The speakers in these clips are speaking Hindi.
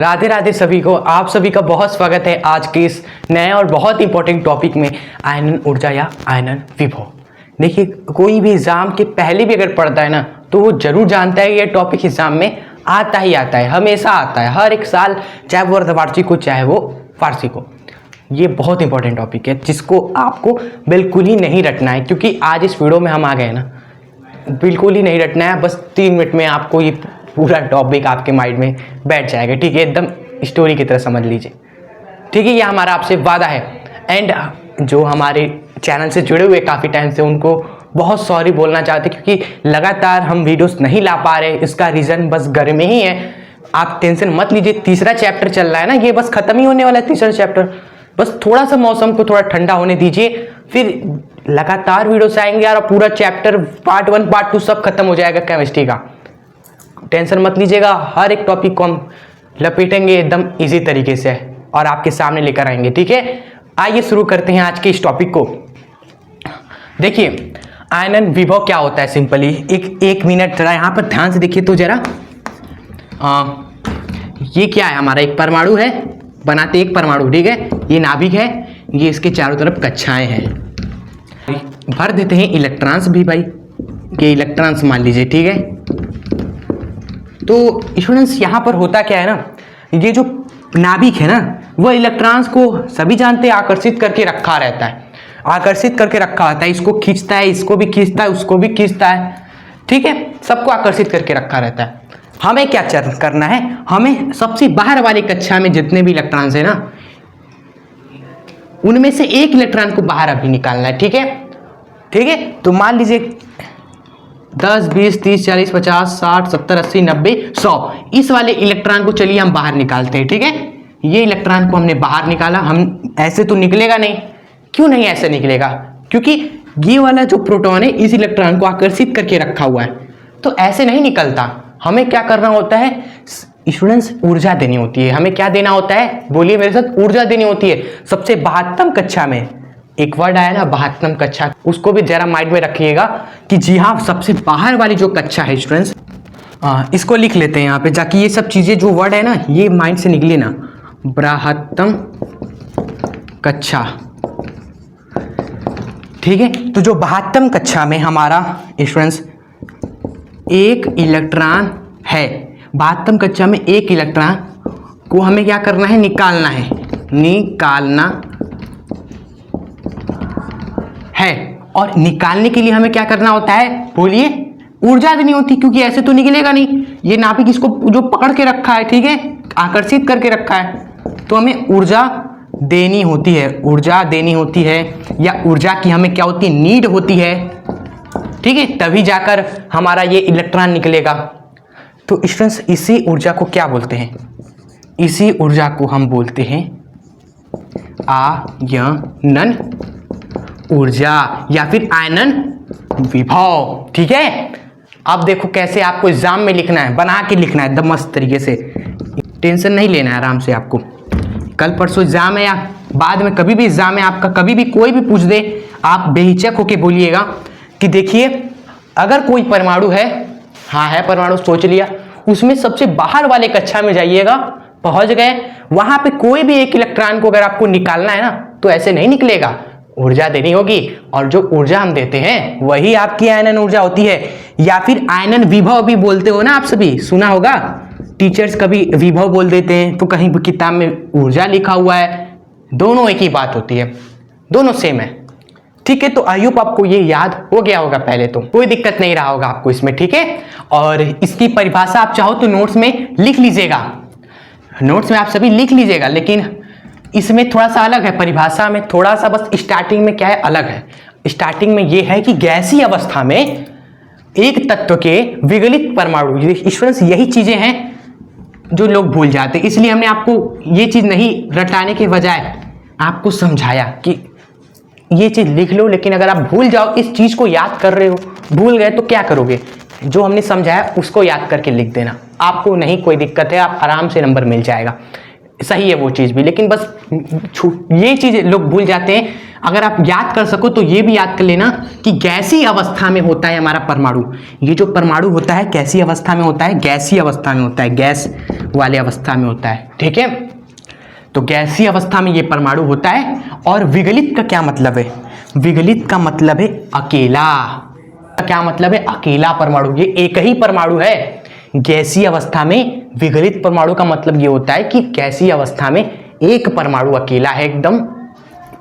राधे राधे सभी को, आप सभी का बहुत स्वागत है आज के इस नए और बहुत इंपॉर्टेंट टॉपिक में, आयनन ऊर्जा या आयनन विभव। देखिए, कोई भी एग्जाम के पहले भी अगर पढ़ता है ना तो वो जरूर जानता है ये टॉपिक एग्जाम में आता ही आता है, हमेशा आता है, हर एक साल, चाहे वो अर्धवार्षिक हो चाहे वो वार्षिक हो। ये बहुत इंपॉर्टेंट टॉपिक है जिसको आपको बिल्कुल ही नहीं रटना है, क्योंकि आज इस वीडियो में हम आ गए ना, बिल्कुल ही नहीं रटना है। बस 3 मिनट में आपको ये पूरा टॉपिक आपके माइंड में बैठ जाएगा। ठीक है, एकदम स्टोरी की तरह समझ लीजिए। ठीक है, ये हमारा आपसे वादा है। एंड जो हमारे चैनल से जुड़े हुए काफ़ी टाइम से, उनको बहुत सॉरी बोलना चाहते, क्योंकि लगातार हम वीडियोस नहीं ला पा रहे। इसका रीज़न बस घर में ही है। आप टेंशन मत लीजिए, तीसरा चैप्टर चल रहा है ना, ये बस खत्म ही होने वाला है तीसरा चैप्टर। बस थोड़ा सा मौसम को थोड़ा ठंडा होने दीजिए, फिर लगातार वीडियोस आएंगे और पूरा चैप्टर पार्ट 1 पार्ट 2 सब खत्म हो जाएगा केमिस्ट्री का। टेंशन मत लीजिएगा, हर एक टॉपिक को हम लपेटेंगे एकदम इजी तरीके से और आपके सामने लेकर आएंगे। ठीक है, आइए शुरू करते हैं आज के इस टॉपिक को। देखिए, आयनन विभव क्या होता है सिंपली, एक मिनट जरा यहाँ पर ध्यान से देखिए तो जरा। ये क्या है, हमारा एक परमाणु है, बनाते एक परमाणु। ठीक है, ये नाभिक है, ये इसके चारों तरफ कक्षाएं हैं, भर देते हैं इलेक्ट्रॉन्स भी भाई, ये इलेक्ट्रॉन्स मान लीजिए। ठीक है, तो स्टूडेंट्स यहाँ पर होता क्या है ना, ये जो नाभिक है ना वह इलेक्ट्रॉन्स को सभी जानते हैं आकर्षित करके रखा रहता है, आकर्षित करके रखा होता है। इसको खींचता है, इसको भी खींचता है, उसको भी खींचता है। ठीक है, सबको आकर्षित करके रखा रहता है। हमें क्या करना है, हमें सबसे बाहर वाली कक्षा में जितने भी इलेक्ट्रॉन्स है ना, उनमें से एक इलेक्ट्रॉन को बाहर अभी निकालना है। ठीक है, ठीक है, तो मान लीजिए 10, 20, 30, 40, 50, 60, 70, 80, 90, 100 इस वाले इलेक्ट्रॉन को चलिए हम बाहर निकालते हैं। ठीक है, ये इलेक्ट्रॉन को हमने बाहर निकाला। हम ऐसे तो निकलेगा नहीं, क्यों नहीं ऐसे निकलेगा, क्योंकि ये वाला जो प्रोटॉन है इस इलेक्ट्रॉन को आकर्षित करके रखा हुआ है, तो ऐसे नहीं निकलता। हमें क्या करना होता है स्टूडेंट्स, ऊर्जा देनी होती है। हमें क्या देना होता है, बोलिए मेरे साथ, ऊर्जा देनी होती है। सबसे 72 कक्षा में एक वर्ड आया ना, 72 कक्षा, उसको भी जरा माइंड में रखिएगा कि जी हाँ, सबसे बाहर वाली जो कक्षा है स्टूडेंट्स, इसको लिख लेते हैं यहाँ पे, ताकि ये सब चीजें जो वर्ड है ना ये माइंड से निकले ना। बृहत्तम कक्षा। ठीक है, तो जो 72 कक्षा में हमारा स्टूडेंट्स एक इलेक्ट्रॉन है, 72 कक्षा में एक इलेक्ट्रॉन को हमें क्या करना है, निकालना है, निकालना है। और निकालने के लिए हमें क्या करना होता है, बोलिए, ऊर्जा देनी होती, क्योंकि ऐसे तो निकलेगा नहीं। ये नाभिक इसको जो पकड़ के रखा है, ठीक है, आकर्षित करके रखा है, तो हमें ऊर्जा देनी होती है, ऊर्जा देनी होती है, या ऊर्जा की हमें क्या होती है, नीड होती है। ठीक है, तभी जाकर हमारा ये इलेक्ट्रॉन निकलेगा। तो स्टूडेंट्स, इसी ऊर्जा को क्या बोलते हैं, इसी ऊर्जा को हम बोलते हैं आयनन ऊर्जा या फिर आयनन विभव। ठीक है, अब देखो कैसे आपको एग्जाम में लिखना है, बना के लिखना है एकदम मस्त तरीके से, टेंशन नहीं लेना है, आराम से। आपको कल परसों एग्जाम है या बाद में कभी भी एग्जाम है आपका, कभी भी कोई भी पूछ दे, आप बेहिचक होके बोलिएगा कि देखिए, अगर कोई परमाणु है, हाँ है परमाणु, सोच लिया, उसमें सबसे बाहर वाले कक्षा में जाइएगा, पहुंच गए, वहां पे कोई भी एक इलेक्ट्रॉन को अगर आपको निकालना है ना, तो ऐसे नहीं निकलेगा, ऊर्जा देनी होगी। और जो ऊर्जा हम देते हैं वही आपकी आयनन ऊर्जा होती है, या फिर आयनन विभव भी बोलते हो ना, आप सभी सुना होगा, टीचर्स कभी विभव बोल देते हैं, तो कहीं किताब में ऊर्जा लिखा हुआ है, दोनों एक ही बात होती है, दोनों सेम है। ठीक है, तो आई होप आपको ये याद हो गया होगा, पहले तो कोई दिक्कत नहीं रहा होगा आपको इसमें। ठीक है, और इसकी परिभाषा आप चाहो तो नोट्स में लिख लीजिएगा, नोट्स में आप सभी लिख लीजिएगा, लेकिन इसमें थोड़ा सा अलग है, परिभाषा में थोड़ा सा बस स्टार्टिंग में क्या है, अलग है। स्टार्टिंग में ये है कि गैसीय अवस्था में एक तत्व के विगलित परमाणु, स्टूडेंट्स यही चीजें हैं जो लोग भूल जाते, इसलिए हमने आपको ये चीज नहीं रटाने के बजाय आपको समझाया कि ये चीज लिख लो। लेकिन अगर आप भूल जाओ, इस चीज को याद कर रहे हो, भूल गए तो क्या करोगे, जो हमने समझाया उसको याद करके लिख देना, आपको नहीं कोई दिक्कत है, आप आराम से नंबर मिल जाएगा। सही है वो चीज़ भी, लेकिन बस ये चीज़ लोग भूल जाते हैं। अगर आप याद कर सको तो ये भी याद कर लेना कि गैसीय अवस्था में होता है हमारा परमाणु। ये जो परमाणु होता है कैसी अवस्था में होता है? गैसीय अवस्था में होता है, गैस वाले अवस्था में होता है, ठीक है। तो गैसीय अवस्था में ये परमाणु होता है। और विगलित का क्या मतलब है? विगलित का मतलब है अकेला। क्या मतलब है? अकेला परमाणु। ये एक ही परमाणु है गैसीय अवस्था में। विगलित परमाणु का मतलब ये होता है कि गैसीय अवस्था में एक परमाणु अकेला है एकदम,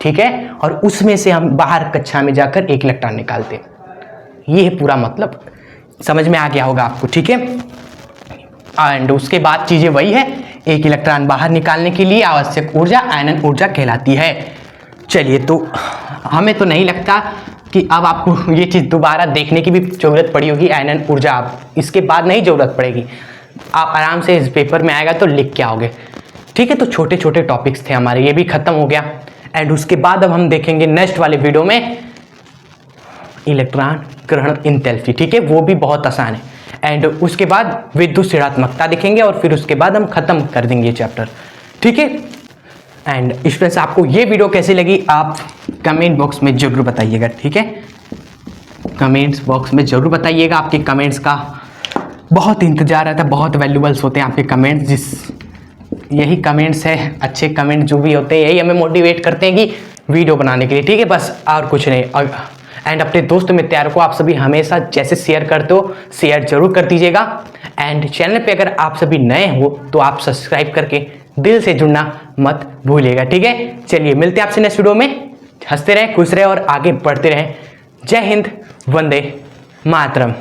ठीक है, और उसमें से हम बाहर कक्षा में जाकर एक इलेक्ट्रॉन निकालते हैं। ये है पूरा मतलब, समझ में आ गया होगा आपको, ठीक है। एंड उसके बाद चीजें वही है, एक इलेक्ट्रॉन बाहर निकालने के लिए आवश्यक ऊर्जा आयनन ऊर्जा कहलाती है। चलिए, तो हमें तो नहीं लगता कि अब आपको ये चीज़ दोबारा देखने की भी जरूरत पड़ी होगी, आयनन ऊर्जा। आप इसके बाद नहीं जरूरत पड़ेगी, आप आराम से इस पेपर में आएगा तो लिख के आओगे, ठीक है। तो छोटे छोटे टॉपिक्स थे हमारे, ये भी खत्म हो गया। एंड उसके बाद अब हम देखेंगे नेक्स्ट वाले वीडियो में इलेक्ट्रॉन ग्रहण इंथैल्पी, ठीक है, वो भी बहुत आसान है। एंड उसके बाद विद्युत ऋणात्मकता देखेंगे और फिर उसके बाद हम खत्म कर देंगे ये चैप्टर, ठीक है। एंड स्टूडेंट्स, आपको ये वीडियो कैसी लगी आप कमेंट बॉक्स में जरूर बताइएगा, ठीक है। कमेंट्स बॉक्स में जरूर बताइएगा, आपके कमेंट्स का बहुत इंतजार रहता है, बहुत वैल्यूबल्स होते हैं आपके कमेंट्स। यही कमेंट्स है, अच्छे कमेंट जो भी होते हैं यही हमें मोटिवेट करते हैं कि वीडियो बनाने के लिए, ठीक है, बस और कुछ नहीं। और एंड अपने दोस्त मित्रों को आप सभी हमेशा जैसे शेयर करते हो, शेयर जरूर कर दीजिएगा। एंड चैनल पे अगर आप सभी नए हो तो आप सब्सक्राइब करके दिल से जुड़ना मत भूलिएगा, ठीक है। चलिए, मिलते हैं आपसे नेक्स्ट वीडियो में। हंसते रहें, खुश रहें और आगे बढ़ते रहें। जय हिंद, वंदे मातरम।